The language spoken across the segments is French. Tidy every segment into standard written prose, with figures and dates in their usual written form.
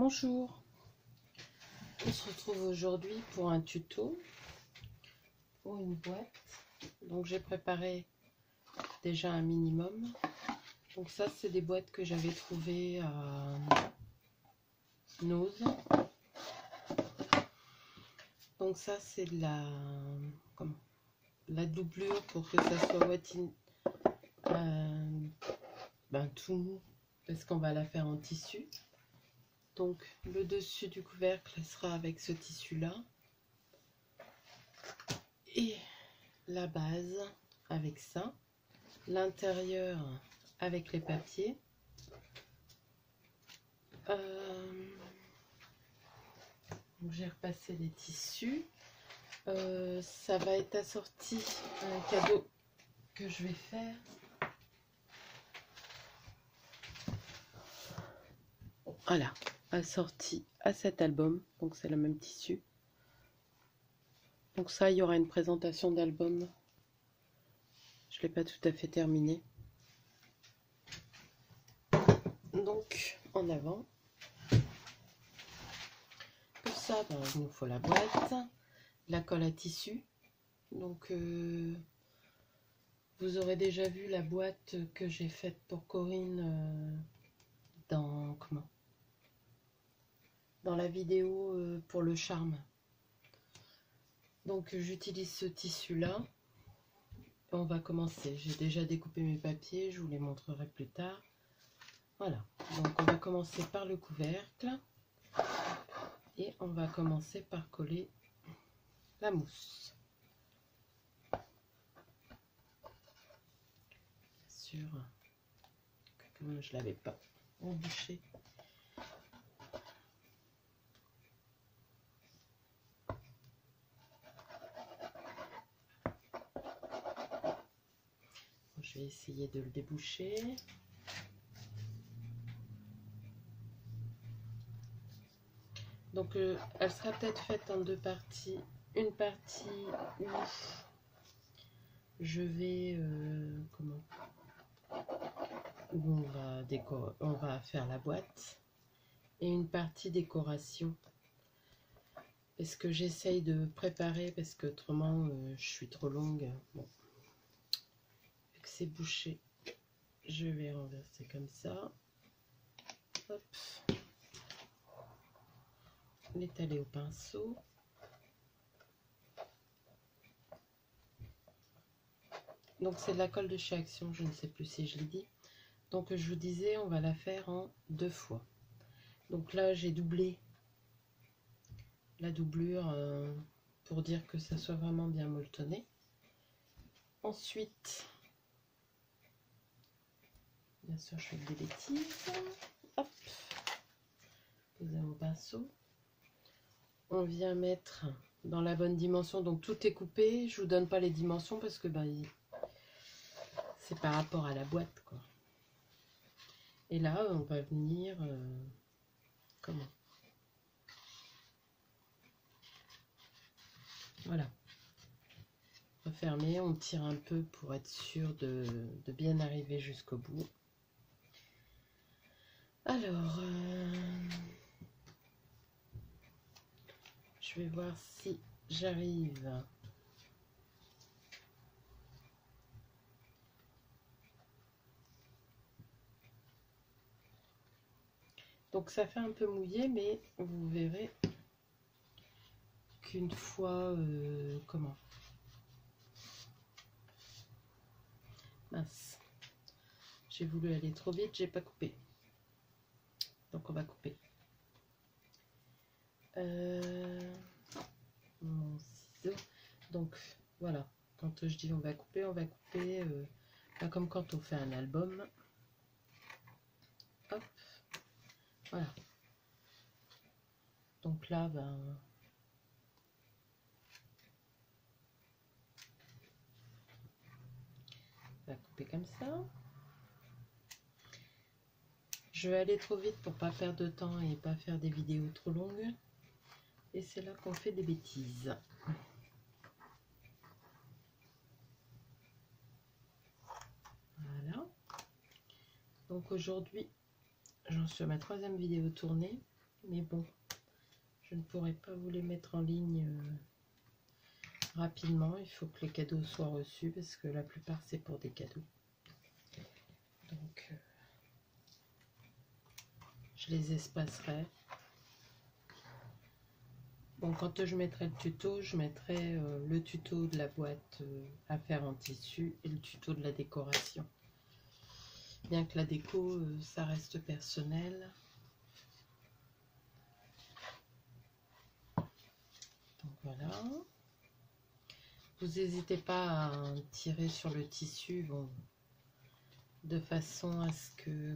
Bonjour, on se retrouve aujourd'hui pour un tuto pour une boîte. Donc j'ai préparé déjà un minimum. Donc ça c'est des boîtes que j'avais trouvées à Nose. Donc ça c'est de la doublure pour que ça soit tout mou, parce qu'on va la faire en tissu. Donc le dessus du couvercle sera avec ce tissu là et la base avec ça, l'intérieur avec les papiers. J'ai repassé les tissus. Ça va être assorti à un cadeau que je vais faire. Voilà, assorti à cet album. Donc c'est le même tissu. Donc ça, il y aura une présentation d'album. Je ne l'ai pas tout à fait terminé. Donc en avant. Pour ça, il nous faut la boîte, la colle à tissu. Donc vous aurez déjà vu la boîte que j'ai faite pour Corinne dans la vidéo pour le charme. Donc j'utilise ce tissu là. On va commencer. J'ai déjà découpé mes papiers, je vous les montrerai plus tard. Voilà, donc on va commencer par le couvercle et on va commencer par coller la mousse. Bien sûr que comme je ne l'avais pas embouché. Je vais essayer de le déboucher. Donc elle sera peut-être faite en deux parties. Une partie où je vais où on va faire la boîte, et une partie décoration. Est-ce que j'essaye de préparer parce que autrement je suis trop longue. Bon. Vu que c'est bouché, je vais renverser comme ça. Hop. L'étaler au pinceau. Donc c'est de la colle de chez Action, je ne sais plus si je l'ai dit. Donc je vous disais, on va la faire en deux fois. Donc là j'ai doublé la doublure pour dire que ça soit vraiment bien molletonné. Ensuite, bien sûr je fais des bêtises. Hop, posez mon pinceau. On vient mettre dans la bonne dimension, donc tout est coupé. Je vous donne pas les dimensions parce que c'est par rapport à la boîte quoi. Et là on va venir voilà, refermer, on tire un peu pour être sûr de bien arriver jusqu'au bout. Alors je vais voir si j'arrive donc ça fait un peu mouillé, mais vous verrez qu'une fois mince, j'ai voulu aller trop vite, j'ai pas coupé, donc on va couper mon ciseau. Donc voilà, quand je dis on va couper pas comme quand on fait un album. Hop, voilà. Donc là on va couper comme ça. Je vais aller trop vite pour pas perdre de temps et pas faire des vidéos trop longues. Et c'est là qu'on fait des bêtises. Voilà. Donc aujourd'hui, j'en suis à ma troisième vidéo tournée. Mais bon, je ne pourrai pas vous les mettre en ligne rapidement. Il faut que les cadeaux soient reçus parce que la plupart c'est pour des cadeaux. Donc je les espacerai. Bon, quand je mettrai le tuto, je mettrai le tuto de la boîte à faire en tissu et le tuto de la décoration. Bien que la déco, ça reste personnel. Donc voilà. Vous n'hésitez pas à tirer sur le tissu, bon, de façon à ce que,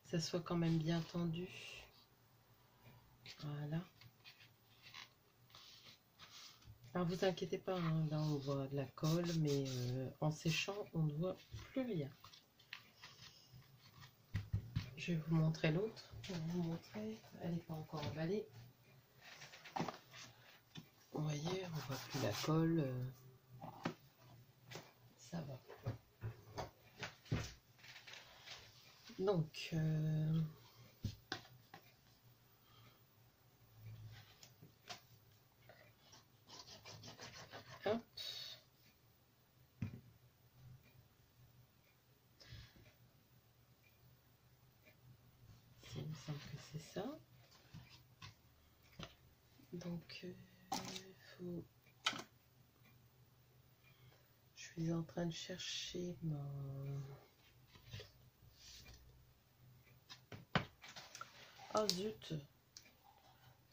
ça soit quand même bien tendu. Voilà. Alors vous inquiétez pas, hein, là on voit de la colle, mais en séchant on ne voit plus rien. Je vais vous montrer l'autre. Pour vous montrer, elle n'est pas encore emballée. Vous voyez, on voit plus la colle. Ça va. Donc, hop. Il me semble que c'est ça. Donc, faut... je suis en train de chercher mon... Oh zut,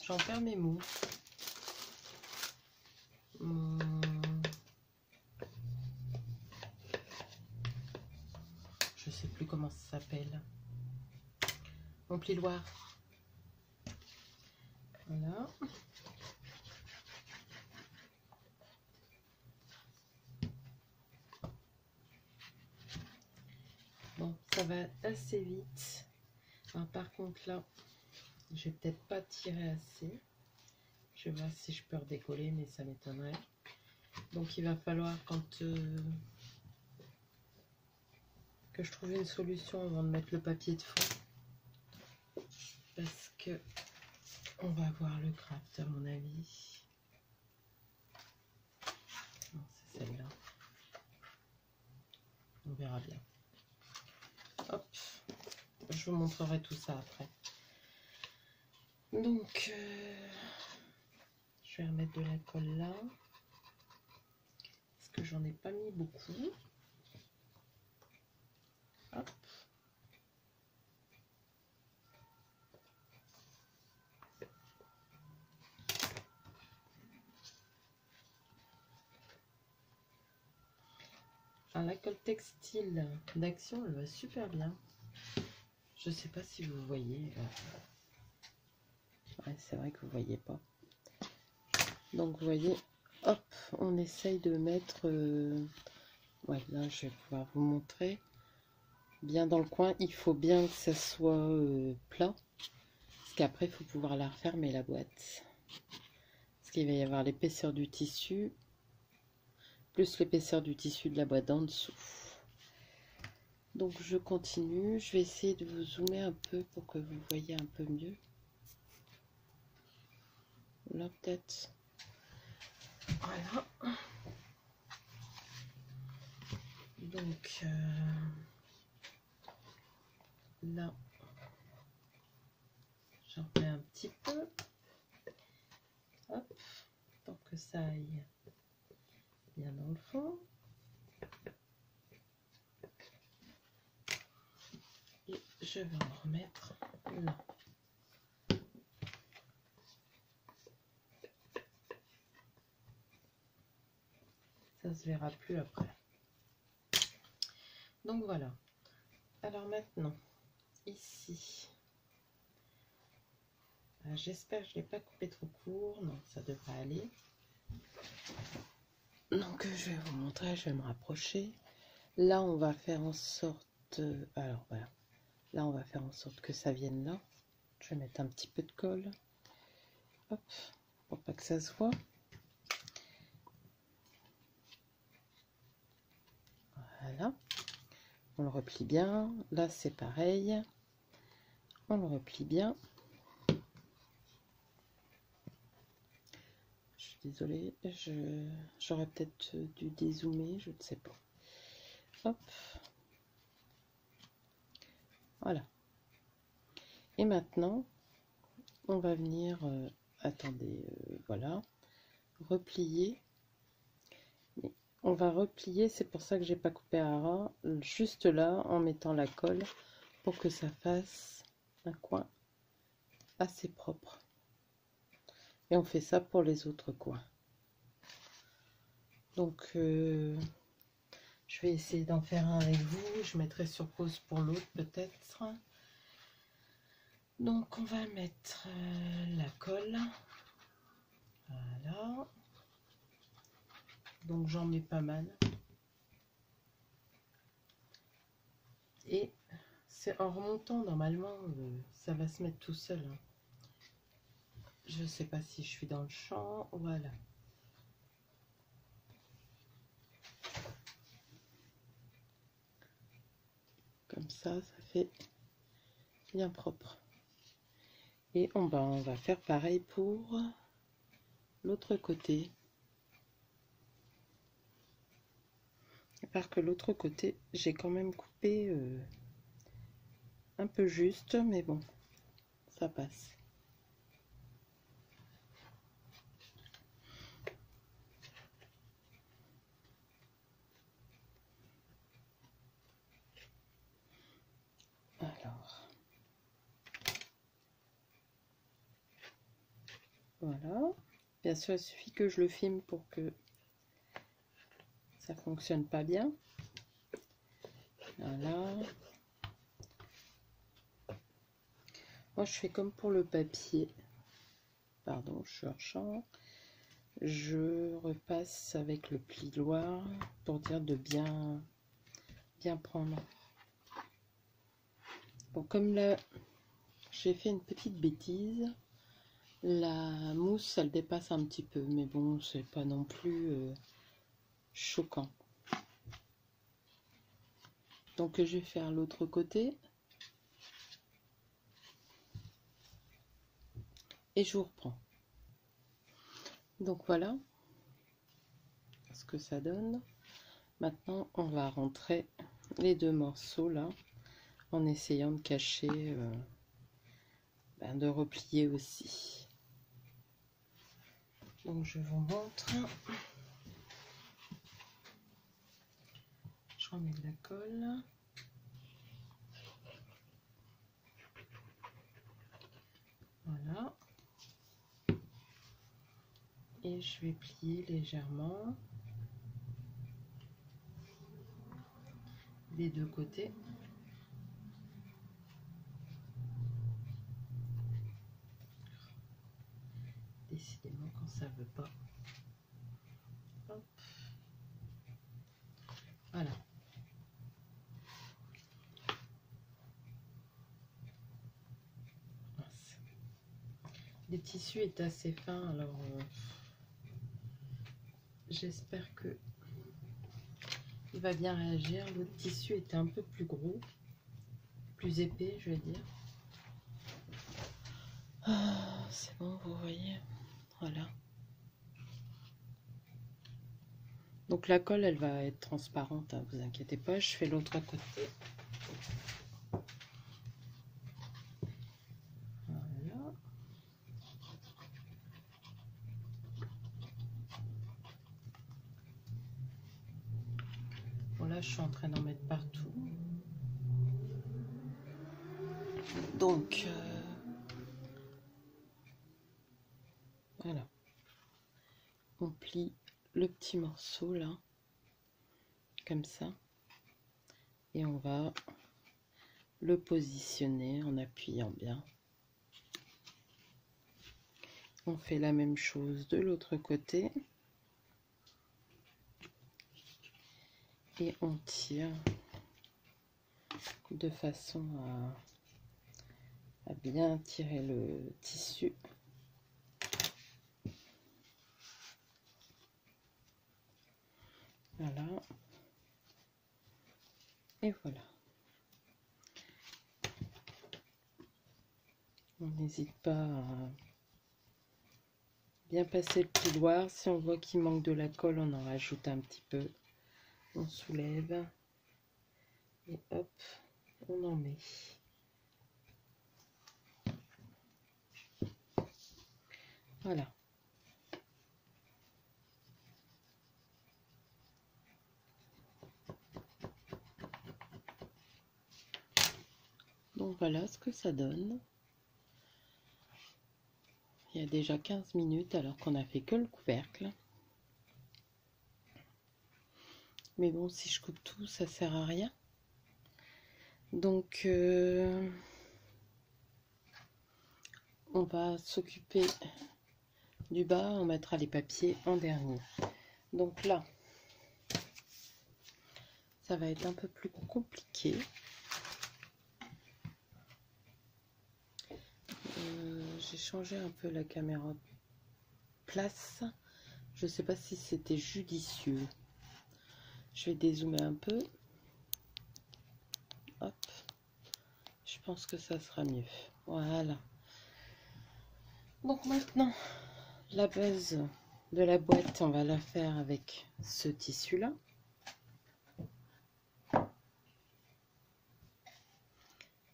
j'en perds mes mots. Je sais plus comment ça s'appelle. Mon plioir. Voilà. Bon, ça va assez vite. Alors, par contre là, je vais peut-être pas tirer assez. Je vais voir si je peux redécoller, mais ça m'étonnerait. Donc il va falloir que je trouve une solution avant de mettre le papier de fond. Parce que on va voir le craft à mon avis. Non, c'est celle-là. On verra bien. Hop, je vous montrerai tout ça après. Donc, je vais remettre de la colle là. Parce que j'en ai pas mis beaucoup. Hop. Alors, la colle textile d'Action, elle va super bien. Je sais pas si vous voyez. Ouais, c'est vrai que vous voyez pas. Donc vous voyez, hop, on essaye de mettre... ouais, là je vais pouvoir vous montrer. Bien dans le coin, il faut bien que ça soit plat. Parce qu'après, il faut pouvoir la refermer la boîte. Parce qu'il va y avoir l'épaisseur du tissu, plus l'épaisseur du tissu de la boîte en dessous. Donc je continue, je vais essayer de vous zoomer un peu pour que vous voyez un peu mieux. Là peut-être. Voilà. Donc là, j'en remets un petit peu. Hop, pour que ça aille bien dans le fond. Et je vais en remettre là. Ça se verra plus après. Donc voilà. Alors maintenant, ici, j'espère que je ne l'ai pas coupé trop court. Non, ça devrait aller. Donc je vais vous montrer, je vais me rapprocher. Là, on va faire en sorte... alors voilà. Là, on va faire en sorte que ça vienne là. Je vais mettre un petit peu de colle. Hop, pour pas que ça se voit. Voilà. On le replie bien. Là, c'est pareil. On le replie bien. Je suis désolée, j'aurais peut-être dû dézoomer, je ne sais pas. Hop. Voilà. Et maintenant, on va venir, attendez, voilà, replier. On va replier, c'est pour ça que j'ai pas coupé à ras, juste là, en mettant la colle, pour que ça fasse un coin assez propre. Et on fait ça pour les autres coins. Donc, je vais essayer d'en faire un avec vous. Je mettrai sur pause pour l'autre peut-être. Donc, on va mettre la colle. Voilà. Donc, j'en mets pas mal. Et c'est en remontant, normalement, ça va se mettre tout seul. Hein. Je sais pas si je suis dans le champ. Voilà. Comme ça fait bien propre. Et on va faire pareil pour l'autre côté. À part que l'autre côté, j'ai quand même coupé un peu juste, mais bon, ça passe. Alors, voilà. Bien sûr, il suffit que je le filme pour que ça fonctionne pas bien. Voilà. Moi, je fais comme pour le papier. Pardon, je suis hors champ. Je repasse avec le plioir pour dire de bien prendre. Bon, comme là, j'ai fait une petite bêtise. La mousse, elle dépasse un petit peu, mais bon, c'est pas non plus choquant. Donc, je vais faire l'autre côté. Et je vous reprends. Donc, voilà ce que ça donne. Maintenant, on va rentrer les deux morceaux là, en essayant de cacher, de replier aussi. Donc, je vous montre. Je remets de la colle. Voilà. Et je vais plier légèrement des deux côtés. Décidément, quand ça veut pas. Hop. Voilà. Le tissu est assez fin, alors j'espère que il va bien réagir. L'autre tissu était un peu plus gros, plus épais, je vais dire. Ah, c'est bon, vous voyez. Voilà. Donc la colle, elle va être transparente, hein, vous inquiétez pas. Je fais l'autre côté. Voilà. Bon là, je suis en train d'en mettre partout. Donc voilà. On plie le petit morceau là, comme ça. Et on va le positionner en appuyant bien. On fait la même chose de l'autre côté. Et on tire de façon à bien tirer le tissu. Voilà. Et voilà. On n'hésite pas à bien passer le couloir. Si on voit qu'il manque de la colle, on en rajoute un petit peu. On soulève et hop, on en met. Voilà. Donc voilà ce que ça donne. Il y a déjà 15 minutes alors qu'on a fait que le couvercle. Mais bon, si je coupe tout, ça sert à rien. Donc on va s'occuper du bas, on mettra les papiers en dernier. Donc là, ça va être un peu plus compliqué. J'ai changé un peu la caméra de place. Je ne sais pas si c'était judicieux. Je vais dézoomer un peu. Hop. Je pense que ça sera mieux. Voilà. Donc maintenant, la base de la boîte, on va la faire avec ce tissu-là.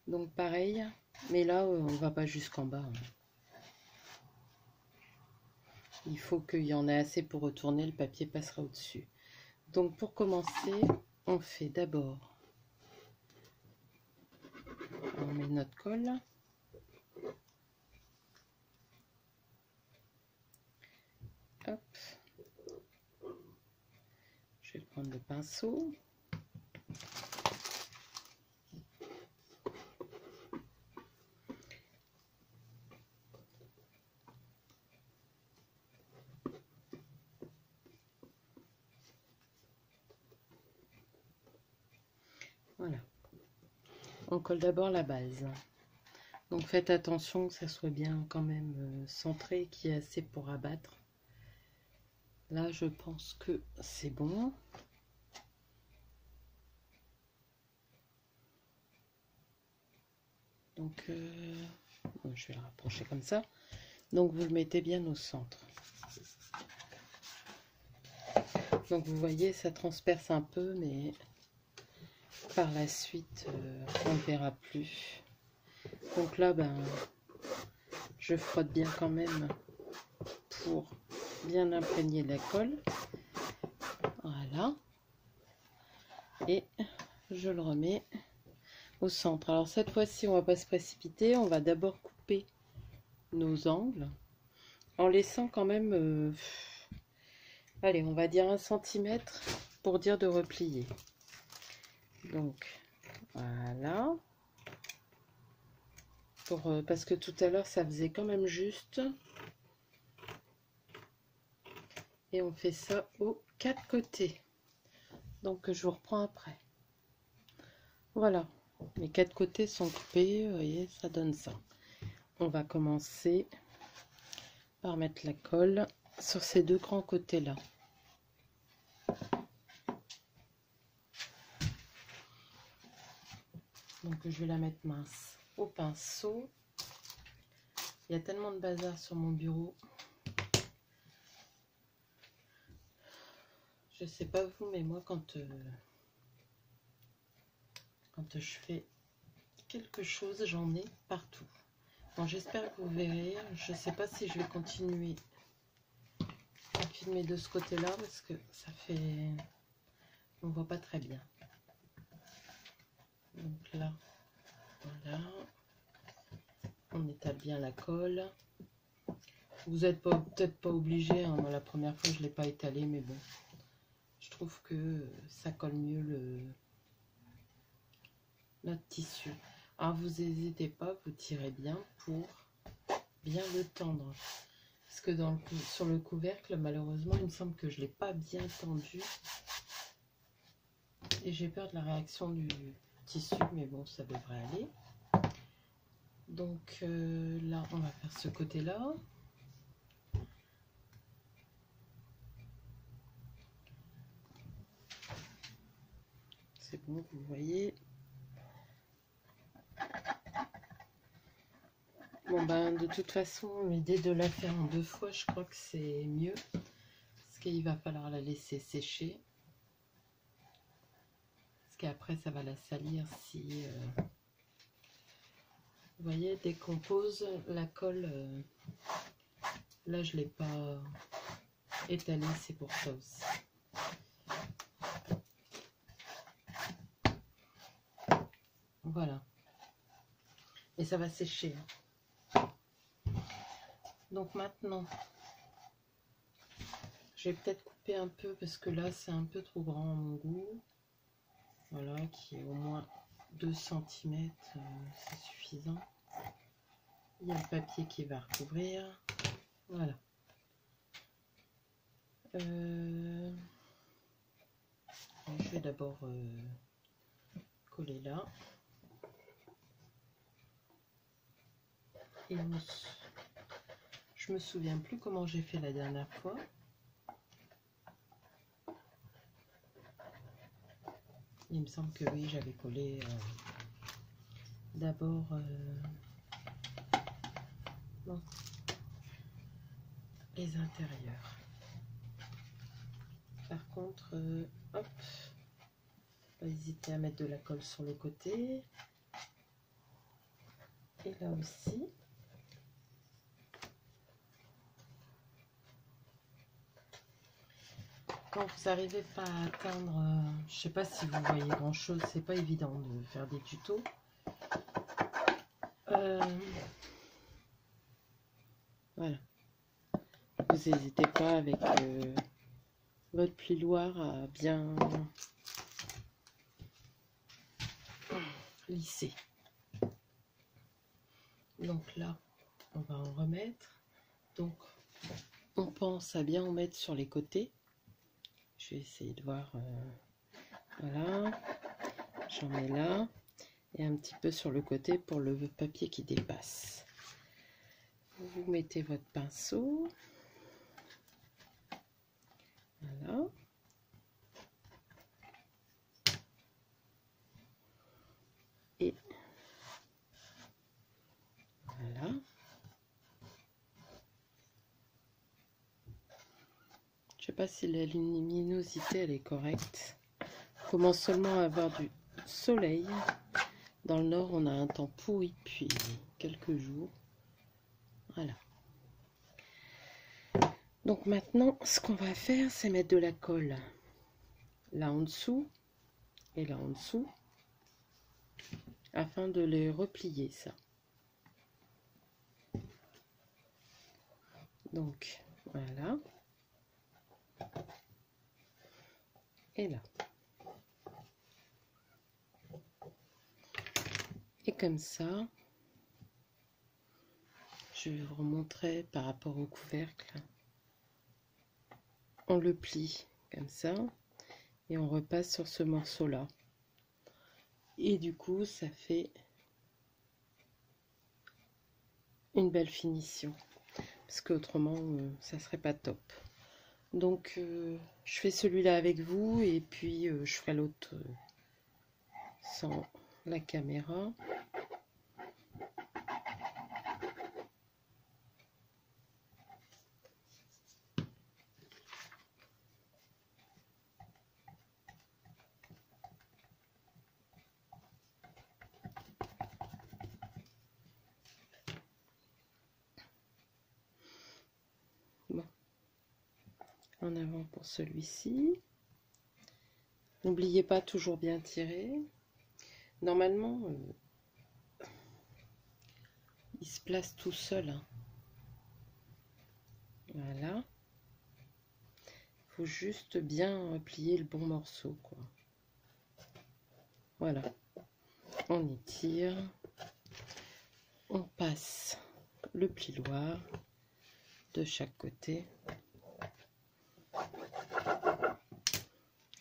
Donc pareil, mais là, on va pas jusqu'en bas. Il faut qu'il y en ait assez pour retourner, le papier passera au-dessus. Donc pour commencer, on fait d'abord, on met notre colle. Hop. Je vais prendre le pinceau. Voilà. On colle d'abord la base. Donc faites attention que ça soit bien quand même centré, qu'il y ait assez pour abattre. Là, je pense que c'est bon. Donc, je vais le rapprocher comme ça. Donc, vous le mettez bien au centre. Donc, vous voyez, ça transperce un peu, mais par la suite, on ne verra plus. Donc là, ben, je frotte bien quand même pour bien imprégner la colle. Voilà. Et je le remets au centre. Alors cette fois-ci, on va pas se précipiter. On va d'abord couper nos angles en laissant quand même, allez, on va dire 1 cm pour dire de replier. Donc voilà. Parce que tout à l'heure, ça faisait quand même juste. Et on fait ça aux 4 côtés. Donc je vous reprends après. Voilà, les 4 côtés sont coupés, vous voyez, ça donne ça. On va commencer par mettre la colle sur ces 2 grands côtés là. Donc je vais la mettre mince au pinceau. Il y a tellement de bazar sur mon bureau. Je sais pas vous, mais moi quand je fais quelque chose, j'en ai partout. Bon, j'espère que vous verrez. Je sais pas si je vais continuer à filmer de ce côté-là parce que ça fait... On voit pas très bien. Donc là, voilà. On étale bien la colle. Vous n'êtes peut-être pas obligé, hein. Moi, la première fois, je ne l'ai pas étalé, mais bon. Je trouve que ça colle mieux notre tissu. Alors, vous n'hésitez pas, vous tirez bien pour bien le tendre. Parce que sur le couvercle, malheureusement, il me semble que je ne l'ai pas bien tendu. Et j'ai peur de la réaction du tissu, mais bon, ça devrait aller. Donc là, on va faire ce côté-là. C'est bon, vous voyez. Bon ben de toute façon, l'idée de la faire en 2 fois, je crois que c'est mieux. Parce qu'il va falloir la laisser sécher. Parce qu'après ça va la salir si... Vous voyez, dès qu'on pose la colle, là je ne l'ai pas étalée, c'est pour ça aussi. Voilà. Et ça va sécher. Donc maintenant, je vais peut-être couper un peu parce que là c'est un peu trop grand à mon goût. Voilà, qui est au moins 2 cm, c'est suffisant. Il y a le papier qui va recouvrir. Voilà. Je vais d'abord coller là. Et je me souviens plus comment j'ai fait la dernière fois. Il me semble que oui, j'avais collé d'abord les intérieurs. Par contre, hop, pas hésiter à mettre de la colle sur les côtés. Et là aussi. Quand vous n'arrivez pas à atteindre, je sais pas si vous voyez grand chose, c'est pas évident de faire des tutos. Voilà. Vous n'hésitez pas avec votre plioir à bien lisser. Donc là, on va en remettre. Donc, on pense à bien en mettre sur les côtés. Je vais essayer de voir. Voilà. J'en mets là. Et un petit peu sur le côté pour le papier qui dépasse. Vous mettez votre pinceau. Voilà. Et voilà. Je sais pas si la luminosité elle est correcte. On commence seulement à avoir du soleil. Dans le nord, on a un temps pourri depuis quelques jours. Voilà. Donc maintenant, ce qu'on va faire, c'est mettre de la colle là en dessous et là en dessous, afin de les replier, ça. Donc, voilà. Et là. Et comme ça, je vais vous remontrer par rapport au couvercle. On le plie comme ça et on repasse sur ce morceau là. Et du coup, ça fait une belle finition. Parce qu'autrement, ça serait pas top. Donc, je fais celui-là avec vous et puis je ferai l'autre sans la caméra. Bon. En avant pour celui-ci. N'oubliez pas, toujours bien tirer. Normalement, il se place tout seul. Hein. Voilà. Il faut juste bien plier le bon morceau, quoi. Voilà. On étire. On passe le plioir de chaque côté.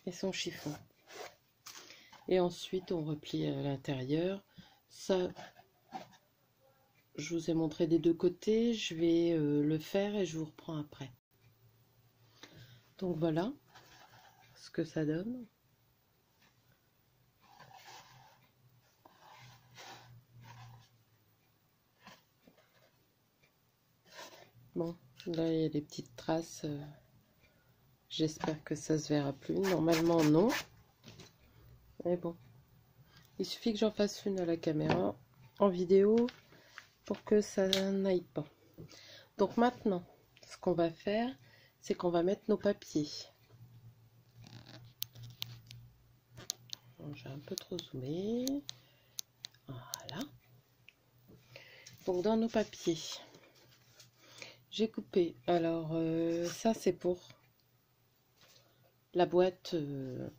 Et son chiffon. Et ensuite, on replie à l'intérieur. Ça, je vous ai montré des deux côtés. Je vais le faire et je vous reprends après. Donc voilà ce que ça donne. Bon, là il y a des petites traces. J'espère que ça se verra plus. Normalement non. Mais bon. Il suffit que j'en fasse une à la caméra en vidéo pour que ça n'aille pas. Donc maintenant, ce qu'on va faire, c'est qu'on va mettre nos papiers. J'ai un peu trop zoomé. Voilà. Donc dans nos papiers, j'ai coupé. Alors ça c'est pour la boîte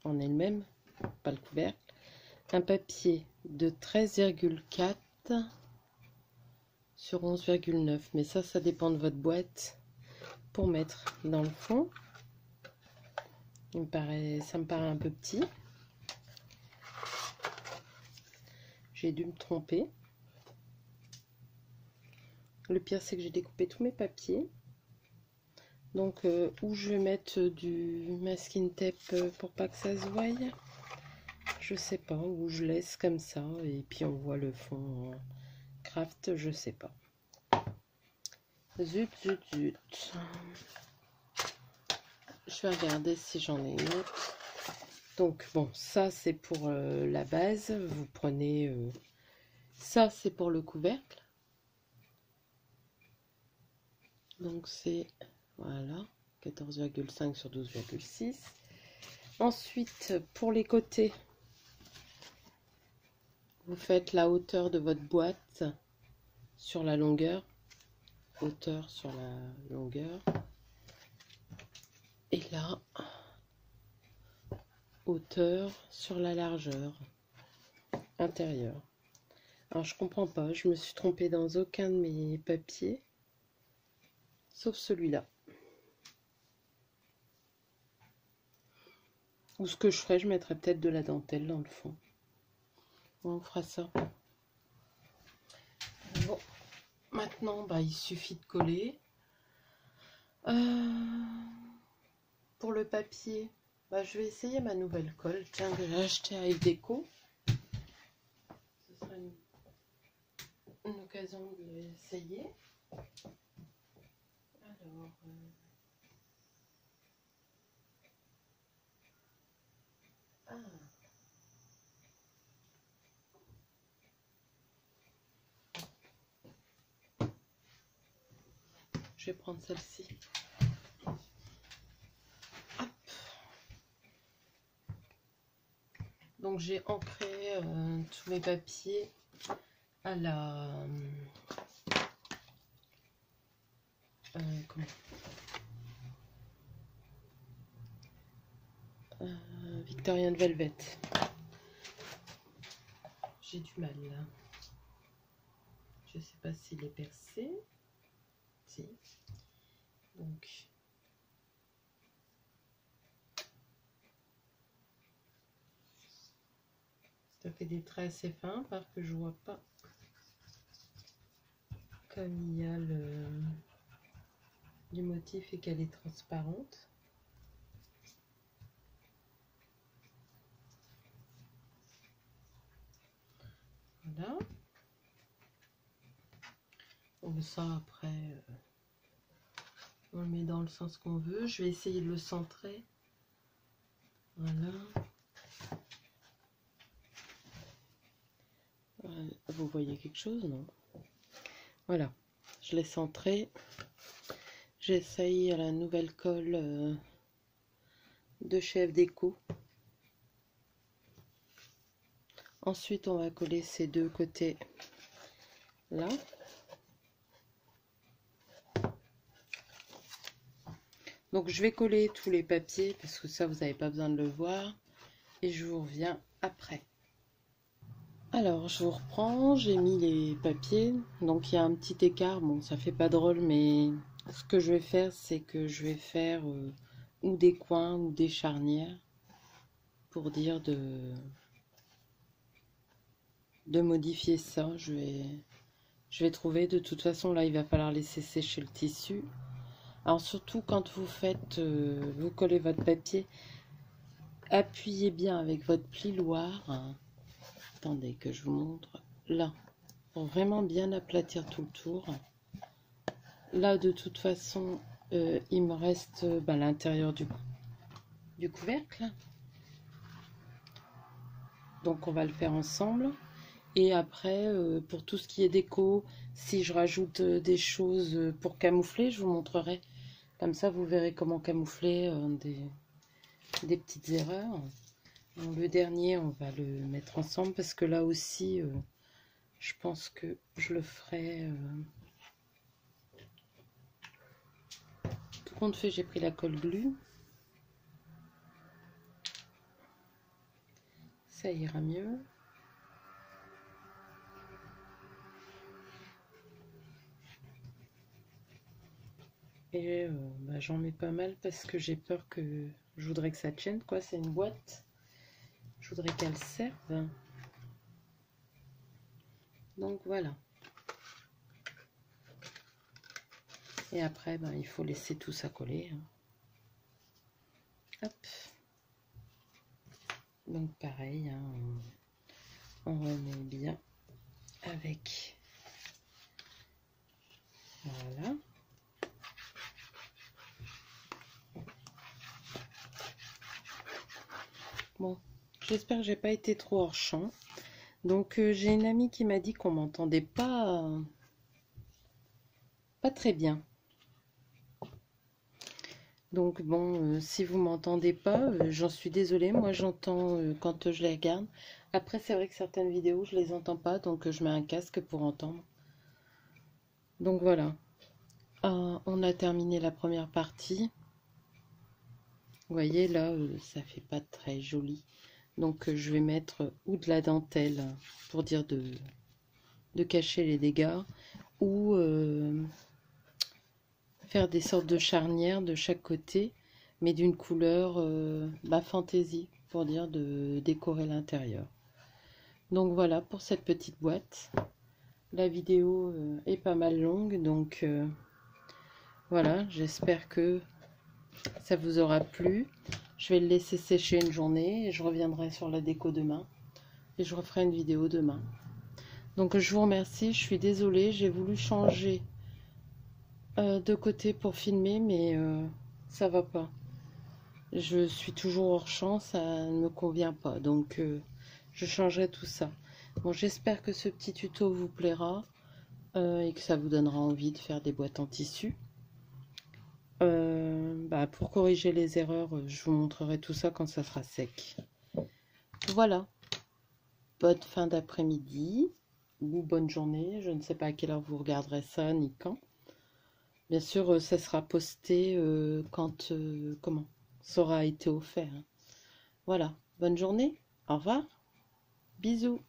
en elle-même, pas le couvercle. Un papier de 13,4 sur 11,9. Mais ça dépend de votre boîte pour mettre dans le fond. Ça me paraît un peu petit. J'ai dû me tromper. Le pire, c'est que j'ai découpé tous mes papiers. Donc, où je vais mettre du masking tape pour pas que ça se voie. Je sais pas, où je laisse comme ça. Et puis, on voit le fond craft, je sais pas. Zut, zut, zut. Je vais regarder si j'en ai une autre. Donc, bon, ça, c'est pour la base. Vous prenez... ça, c'est pour le couvercle. Donc, c'est... Voilà, 14,5 sur 12,6. Ensuite, pour les côtés, vous faites la hauteur de votre boîte sur la longueur. Hauteur sur la longueur. Et là, hauteur sur la largeur intérieure. Alors, je comprends pas, je me suis trompée dans aucun de mes papiers, sauf celui-là. Ou ce que je ferais, je mettrais peut-être de la dentelle dans le fond. On fera ça. Bon, maintenant, bah, il suffit de coller. Pour le papier, bah, je vais essayer ma nouvelle colle. Tiens, que j'ai acheté à Deco. Ce sera une occasion de l'essayer. Alors... Ah. Je vais prendre celle-ci. Donc j'ai ancré tous mes papiers à la Victorian Velvet. J'ai du mal là. Je sais pas s'il est percé. Si. Donc ça fait des traits assez fins, parce que je vois pas comme il y a du motif et qu'elle est transparente. Voilà. Donc ça après on le met dans le sens qu'on veut. Je vais essayer de le centrer. Voilà. Vous voyez quelque chose, non? Voilà, je l'ai centré. J'essaye à la nouvelle colle de chez Deco. Ensuite, on va coller ces deux côtés là. Donc, je vais coller tous les papiers parce que ça, vous n'avez pas besoin de le voir. Et je vous reviens après. Alors, je vous reprends. J'ai mis les papiers. Donc, il y a un petit écart. Bon, ça fait pas drôle, mais ce que je vais faire, c'est que je vais faire ou des coins ou des charnières pour dire de modifier ça. Je vais trouver. De toute façon, là, il va falloir laisser sécher le tissu. Alors, surtout quand vous faites, vous collez votre papier, appuyez bien avec votre plioir. Hein. Attendez que je vous montre. Là, pour vraiment bien aplatir tout le tour. Là, de toute façon, il me reste l'intérieur du couvercle. Donc, on va le faire ensemble. Et après, pour tout ce qui est déco, si je rajoute des choses pour camoufler, je vous montrerai. Comme ça, vous verrez comment camoufler des petites erreurs. Bon, le dernier, on va le mettre ensemble parce que là aussi, je pense que je le ferai. Tout compte fait, j'ai pris la colle glue. Ça ira mieux. Et j'en mets pas mal parce que j'ai peur que... Je voudrais que ça tienne, quoi. C'est une boîte. Je voudrais qu'elle serve. Donc voilà. Et après, il faut laisser tout ça coller. Hop. Donc pareil, hein, on remet bien avec. Voilà. Bon, j'espère que j'ai pas été trop hors champ. Donc j'ai une amie qui m'a dit qu'on m'entendait pas très bien. Donc bon, si vous m'entendez pas, j'en suis désolée. Moi j'entends quand je les regarde. Après c'est vrai que certaines vidéos je les entends pas, donc je mets un casque pour entendre. Donc voilà. On a terminé la première partie. Vous voyez là, ça fait pas très joli. Donc je vais mettre ou de la dentelle pour dire de cacher les dégâts, ou faire des sortes de charnières de chaque côté, mais d'une couleur fantaisie, pour dire de décorer l'intérieur. Donc voilà pour cette petite boîte. La vidéo est pas mal longue, donc voilà, j'espère que ça vous aura plu. Je vais le laisser sécher une journée et je reviendrai sur la déco demain. Et je referai une vidéo demain. Donc je vous remercie, je suis désolée, j'ai voulu changer de côté pour filmer, mais ça va pas. Je suis toujours hors champ, ça ne me convient pas. Donc je changerai tout ça. Bon, j'espère que ce petit tuto vous plaira et que ça vous donnera envie de faire des boîtes en tissu. Pour corriger les erreurs, je vous montrerai tout ça quand ça sera sec. Voilà. Bonne fin d'après-midi ou bonne journée. Je ne sais pas à quelle heure vous regarderez ça ni quand. Bien sûr, ça sera posté quand ça aura été offert. Voilà. Bonne journée. Au revoir. Bisous.